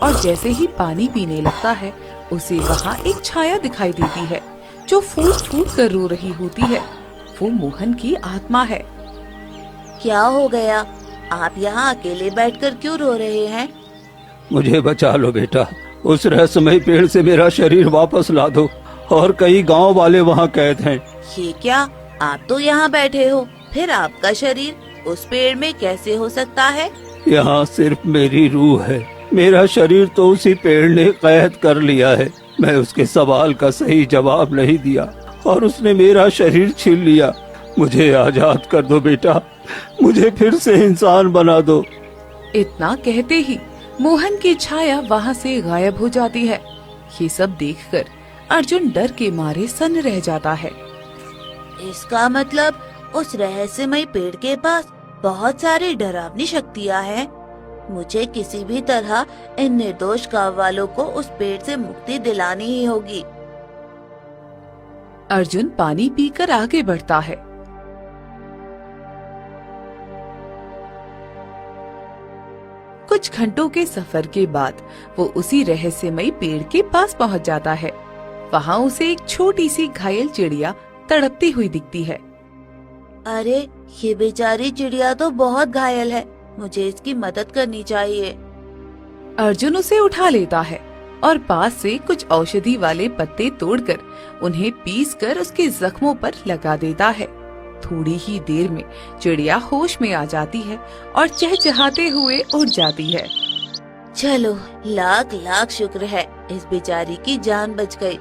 और जैसे ही पानी पीने लगता है उसे वहाँ एक छाया दिखाई देती है जो फूट फूट कर रो रही होती है। वो मोहन की आत्मा है। क्या हो गया? आप यहाँ अकेले बैठकर क्यों रो रहे हैं? मुझे बचा लो बेटा, उस रहस्यमय पेड़ से मेरा शरीर वापस ला दो, और कई गांव वाले वहाँ कैद हैं। ये क्या? आप तो यहाँ बैठे हो, फिर आपका शरीर उस पेड़ में कैसे हो सकता है? यहाँ सिर्फ मेरी रूह है, मेरा शरीर तो उसी पेड़ ने कैद कर लिया है। मैं उसके सवाल का सही जवाब नहीं दिया और उसने मेरा शरीर छीन लिया। मुझे आजाद कर दो बेटा, मुझे फिर से इंसान बना दो। इतना कहते ही मोहन की छाया वहाँ से गायब हो जाती है। ये सब देखकर अर्जुन डर के मारे सन्न रह जाता है। इसका मतलब उस रहस्यमय पेड़ के पास बहुत सारी डरावनी शक्तियाँ हैं। मुझे किसी भी तरह इन निर्दोष गांव वालों को उस पेड़ से मुक्ति दिलानी ही होगी। अर्जुन पानी पीकर आगे बढ़ता है। कुछ घंटों के सफर के बाद वो उसी रहस्यमयी पेड़ के पास पहुंच जाता है। वहाँ उसे एक छोटी सी घायल चिड़िया तड़पती हुई दिखती है। अरे, ये बेचारी चिड़िया तो बहुत घायल है, मुझे इसकी मदद करनी चाहिए। अर्जुन उसे उठा लेता है और पास से कुछ औषधि वाले पत्ते तोड़कर उन्हें पीसकर उसके जख्मों पर लगा देता है। थोड़ी ही देर में चिड़िया होश में आ जाती है और चहचहाते हुए उड़ जाती है। चलो, लाख लाख शुक्र है, इस बेचारी की जान बच गई।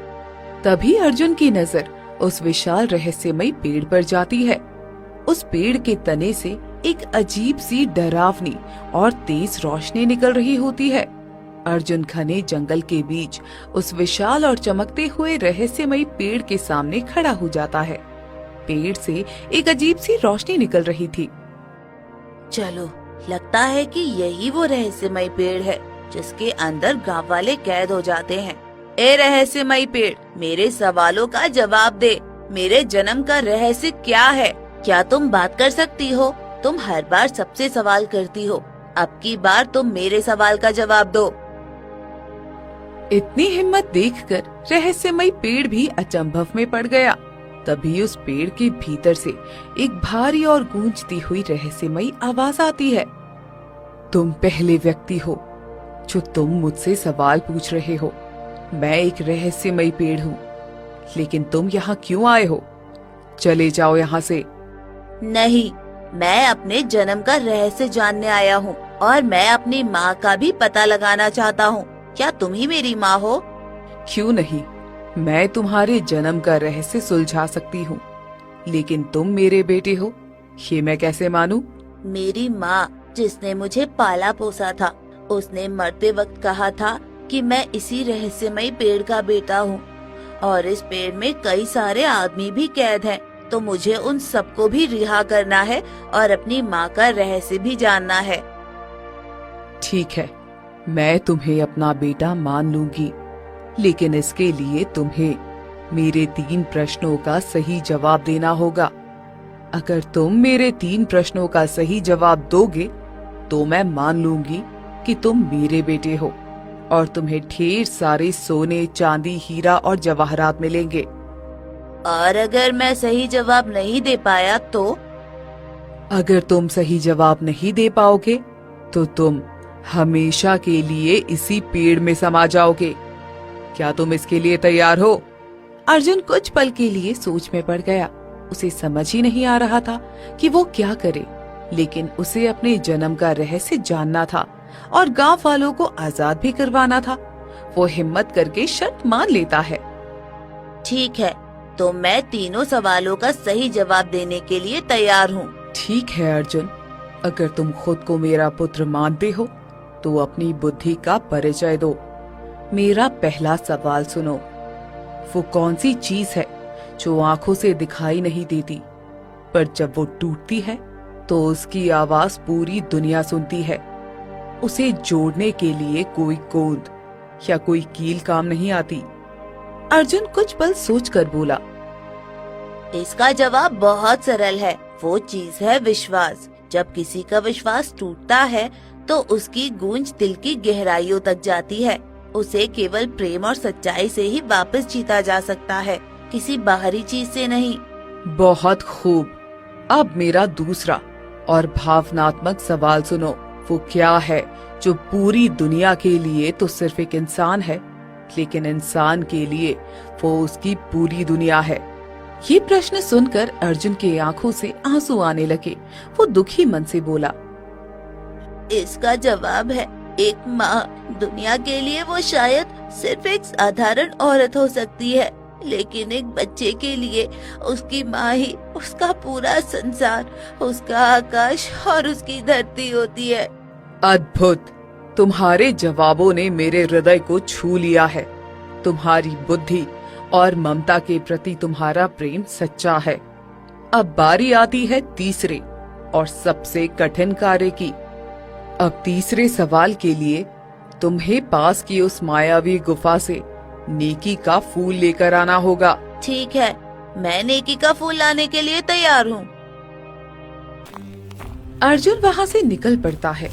तभी अर्जुन की नजर उस विशाल रहस्यमयी पेड़ पर जाती है। उस पेड़ के तने से एक अजीब सी डरावनी और तेज रोशनी निकल रही होती है। अर्जुन घने जंगल के बीच उस विशाल और चमकते हुए रहस्यमयी पेड़ के सामने खड़ा हो जाता है। पेड़ से एक अजीब सी रोशनी निकल रही थी। चलो, लगता है कि यही वो रहस्यमय पेड़ है जिसके अंदर गांव वाले कैद हो जाते हैं। ए रहस्यमय पेड़, मेरे सवालों का जवाब दे। मेरे जन्म का रहस्य क्या है? क्या तुम बात कर सकती हो? तुम हर बार सबसे सवाल करती हो, अब की बार तुम मेरे सवाल का जवाब दो। इतनी हिम्मत देखकर रहस्यमयी पेड़ भी अचंभव में पड़ गया। तभी उस पेड़ के भीतर से एक भारी और गूंजती हुई रहस्यमयी आवाज आती है। तुम पहले व्यक्ति हो जो तुम मुझसे सवाल पूछ रहे हो। मैं एक रहस्यमयी पेड़ हूँ, लेकिन तुम यहाँ क्यों आए हो? चले जाओ यहाँ से। नहीं, मैं अपने जन्म का रहस्य जानने आया हूँ और मैं अपनी माँ का भी पता लगाना चाहता हूँ। क्या तुम ही मेरी माँ हो? क्यों नहीं, मैं तुम्हारे जन्म का रहस्य सुलझा सकती हूँ, लेकिन तुम मेरे बेटे हो, ये मैं कैसे मानूं? मेरी माँ जिसने मुझे पाला पोसा था, उसने मरते वक्त कहा था कि मैं इसी रहस्यमयी पेड़ का बेटा हूँ और इस पेड़ में कई सारे आदमी भी कैद हैं, तो मुझे उन सबको भी रिहा करना है और अपनी माँ का रहस्य भी जानना है। ठीक है, मैं तुम्हें अपना बेटा मान लूंगी, लेकिन इसके लिए तुम्हें मेरे 3 प्रश्नों का सही जवाब देना होगा। अगर तुम मेरे 3 प्रश्नों का सही जवाब दोगे तो मैं मान लूंगी कि तुम मेरे बेटे हो और तुम्हें ढेर सारे सोने, चांदी, हीरा और जवाहरात मिलेंगे। और अगर मैं सही जवाब नहीं दे पाया तो? अगर तुम सही जवाब नहीं दे पाओगे तो तुम हमेशा के लिए इसी पेड़ में समा जाओगे। क्या तुम इसके लिए तैयार हो? अर्जुन कुछ पल के लिए सोच में पड़ गया। उसे समझ ही नहीं आ रहा था कि वो क्या करे, लेकिन उसे अपने जन्म का रहस्य जानना था और गांव वालों को आजाद भी करवाना था। वो हिम्मत करके शर्त मान लेता है। ठीक है, तो मैं तीनों सवालों का सही जवाब देने के लिए तैयार हूँ। ठीक है अर्जुन, अगर तुम खुद को मेरा पुत्र मानते हो तो अपनी बुद्धि का परिचय दो। मेरा पहला सवाल सुनो। वो कौन सी चीज है जो आंखों से दिखाई नहीं देती, पर जब वो टूटती है तो उसकी आवाज पूरी दुनिया सुनती है? उसे जोड़ने के लिए कोई गोंद या कोई कील काम नहीं आती। अर्जुन कुछ पल सोचकर बोला, इसका जवाब बहुत सरल है। वो चीज है विश्वास। जब किसी का विश्वास टूटता है तो उसकी गूंज दिल की गहराइयों तक जाती है। उसे केवल प्रेम और सच्चाई से ही वापस जीता जा सकता है, किसी बाहरी चीज से नहीं। बहुत खूब। अब मेरा दूसरा और भावनात्मक सवाल सुनो। वो क्या है जो पूरी दुनिया के लिए तो सिर्फ एक इंसान है, लेकिन इंसान के लिए वो उसकी पूरी दुनिया है? ये प्रश्न सुनकर अर्जुन की आंखों से आंसू आने लगे। वो दुखी मन से बोला, इसका जवाब है एक माँ। दुनिया के लिए वो शायद सिर्फ एक साधारण औरत हो सकती है, लेकिन एक बच्चे के लिए उसकी माँ ही उसका पूरा संसार, उसका आकाश और उसकी धरती होती है। अद्भुत! तुम्हारे जवाबों ने मेरे हृदय को छू लिया है। तुम्हारी बुद्धि और ममता के प्रति तुम्हारा प्रेम सच्चा है। अब बारी आती है तीसरे और सबसे कठिन कार्य की। अब तीसरे सवाल के लिए तुम्हें पास की उस मायावी गुफा से नेकी का फूल लेकर आना होगा। ठीक है, मैं नेकी का फूल लाने के लिए तैयार हूँ। अर्जुन वहाँ से निकल पड़ता है